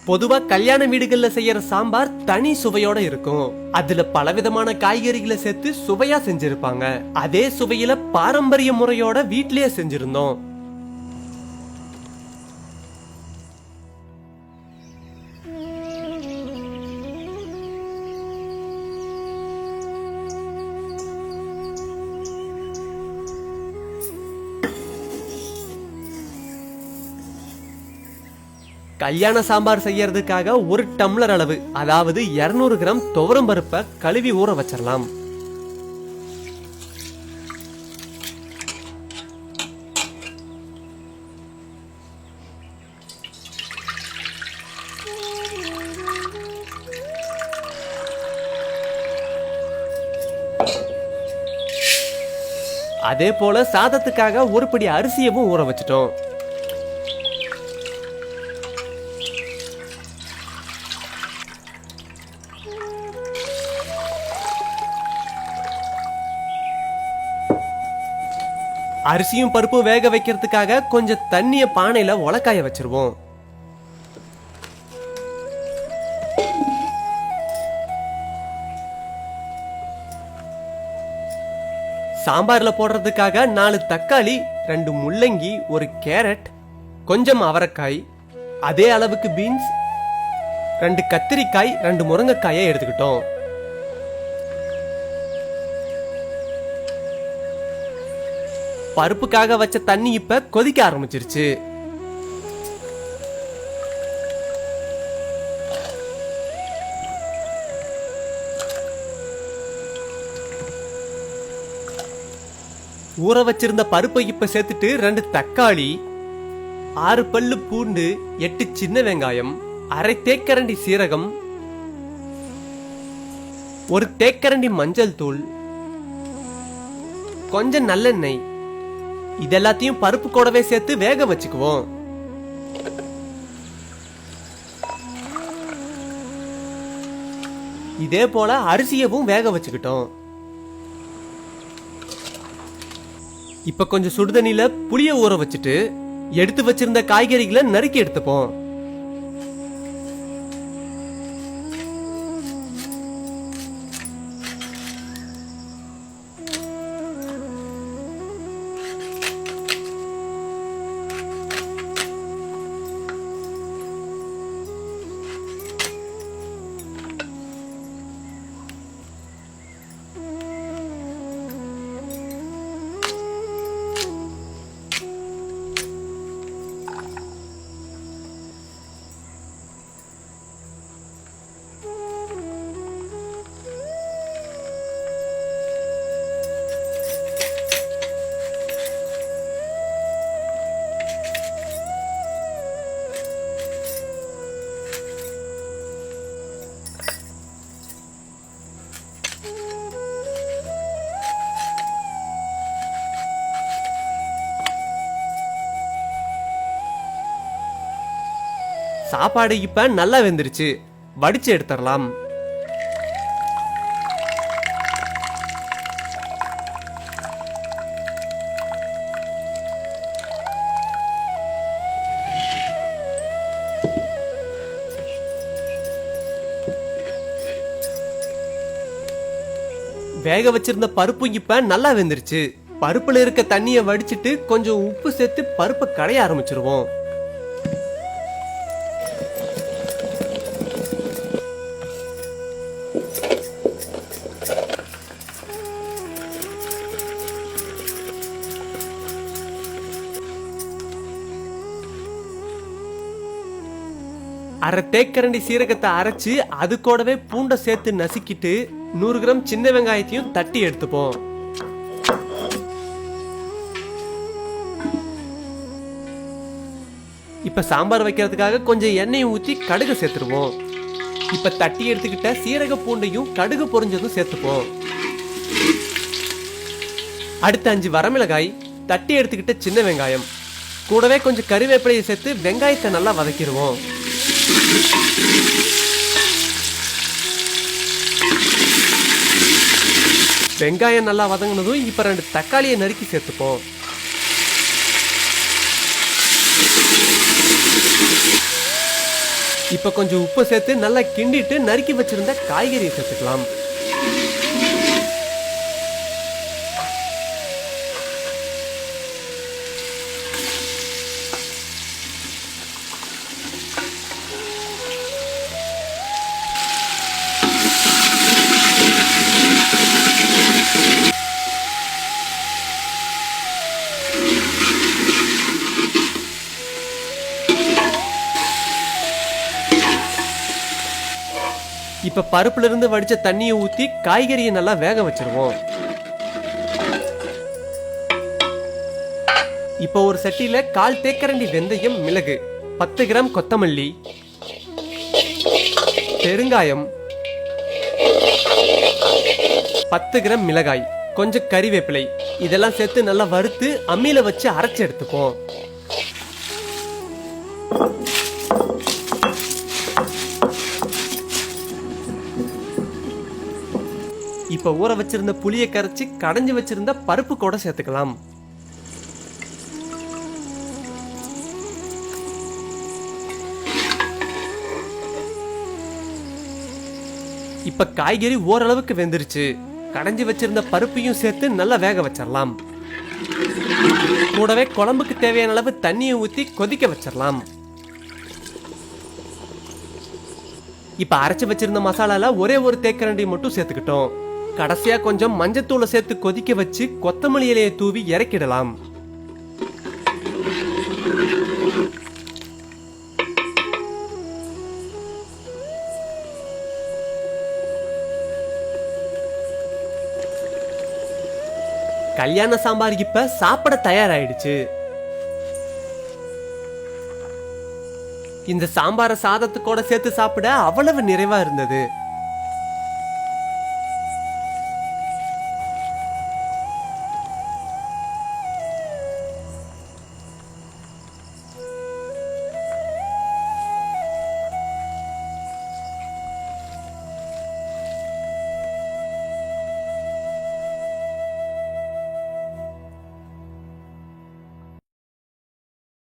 பொதுவா கல்யாண வீடுகள்ல செய்யற சாம்பார் தனி சுவையோட இருக்கும். அதுல பலவிதமான காய்கறிகளை சேர்த்து சுவையா செஞ்சிருப்பாங்க. அதே சுவையில பாரம்பரிய முறையோட வீட்லயே செஞ்சிருந்தோம். கல்யாண சாம்பார் செய்யறதுக்காக ஒரு டம்ளர் அளவு, அதாவது 200 கிராம் துவரம் பருப்பை கழுவி ஊற வச்சிடலாம். அதே போல சாதத்துக்காக ஒரு படி அரிசியவும் ஊற வச்சிட்டோம். அரிசியும் பருப்பும் வேக வைக்கிறதுக்காக கொஞ்சம் தண்ணிய பானையில உலக்காய வச்சிருவோம். சாம்பார்ல போடுறதுக்காக 4 தக்காளி, 2 முள்ளங்கி, 1 கேரட், கொஞ்சம் அவரைக்காய், அதே அளவுக்கு பீன்ஸ், 2 கத்திரிக்காய், 2 முருங்கைக்காயை எடுத்துக்கிட்டோம். பருப்புக்காக வச்ச தண்ணி இப்ப கொதிக்க ஆரம்பிச்சிருச்சு. ஊற வச்சிருந்த பருப்பை இப்ப சேர்த்துட்டு 2 தக்காளி, 6 பல்லு பூண்டு, 8 சின்ன வெங்காயம், அரை தேக்கரண்டி சீரகம், 1 தேக்கரண்டி மஞ்சள் தூள், கொஞ்சம் நல்லெண்ணெய், இதெல்லாத்தையும் பருப்பு கூடவே சேர்த்து வேக வச்சுக்குவோம். இதே போல அரிசியவும் வேக வச்சுக்கிட்டோம். இப்ப கொஞ்சம் சுடுதண்ணில புளிய ஊற வச்சுட்டு எடுத்து வச்சிருந்த காய்கறிகளை நறுக்கி எடுத்துப்போம். சாப்பாடு இப்ப நல்லா வெந்துருச்சு. வடிச்சு எடுத்துடலாம். வேக வச்சிருந்த பருப்பு இப்ப நல்லா வெந்துருச்சு. பருப்புல இருக்க தண்ணிய வடிச்சிட்டு கொஞ்சம் உப்பு சேர்த்து பருப்பை கடைய ஆரம்பிச்சிருவோம். அரை தேக்கரண்டி சீரகத்தை அரைச்சு அது கூடவே பூண்டை சேர்த்து நசுக்கிட்டு 100 கிராம் சின்ன வெங்காயத்தையும் தட்டி எடுத்துப்போம். இப்ப சாம்பார் வைக்கிறதுக்காக கொஞ்சம் எண்ணெயை ஊற்றி கடுகு சேர்த்துருவோம். இப்ப தட்டி எடுத்துக்கிட்ட சீரக பூண்டையும் கடுகு பொரிஞ்சதும் சேர்த்துப்போம். அடுத்து 5 வரமிளகாய், தட்டி எடுத்துக்கிட்ட சின்ன வெங்காயம், கூடவே கொஞ்சம் கறிவேப்பிலையை சேர்த்து வெங்காயத்தை நல்லா வதக்கிடுவோம். வெங்காயம் நல்லா வதங்கினதும் இப்ப 2 தக்காளியை நறுக்கி சேர்த்துப்போம். இப்ப கொஞ்சம் உப்பு சேர்த்து நல்லா கிண்டிட்டு நறுக்கி வச்சிருந்த காய்கறியை சேர்த்துக்கலாம். இப்ப பருப்புல இருந்து வடிச்ச தண்ணியை ஊத்தி காய்கறியை நல்லா வேக வச்சிருவோம். இப்ப ஒரு சட்டியில 1/4 தேக்கரண்டி வெந்தயம், மிளகு, 10 கிராம் கொத்தமல்லி, பெருங்காயம், 10 கிராம் மிளகாய், கொஞ்சம் கறிவேப்பிலை இதெல்லாம் சேர்த்து நல்லா வறுத்து அம்மியில வச்சு அரைச்சு எடுத்துப்போம். இப்ப ஊற வச்சிருந்த புளியை கரைச்சி கடைஞ்சு வச்சிருந்த பருப்பு கூட சேர்த்துக்கலாம். இப்ப காய்கறி ஓரளவுக்கு வெந்துருச்சு. கடைஞ்சு வச்சிருந்த பருப்பையும் சேர்த்து நல்லா வேக வச்சிடலாம். கூடவே குழம்புக்கு தேவையான அளவு தண்ணியை ஊத்தி கொதிக்க வச்சிடலாம். இப்ப அரைச்சு வச்சிருந்த மசாலால ஒரே ஒரு தேக்கரண்டி மட்டும் சேர்த்துக்கிட்டோம். கடைசியா கொஞ்சம் மஞ்சத்தூளை சேர்த்து கொதிக்க வச்சு கொத்தமல்லி இலையை தூவி இறக்கிடலாம். கல்யாண சாம்பார் இப்ப சாப்பிட தயாராயிடுச்சு. இந்த சாம்பார சாதத்துக்கூட சேர்த்து சாப்பிட அவ்வளவு நிறைவா இருந்தது.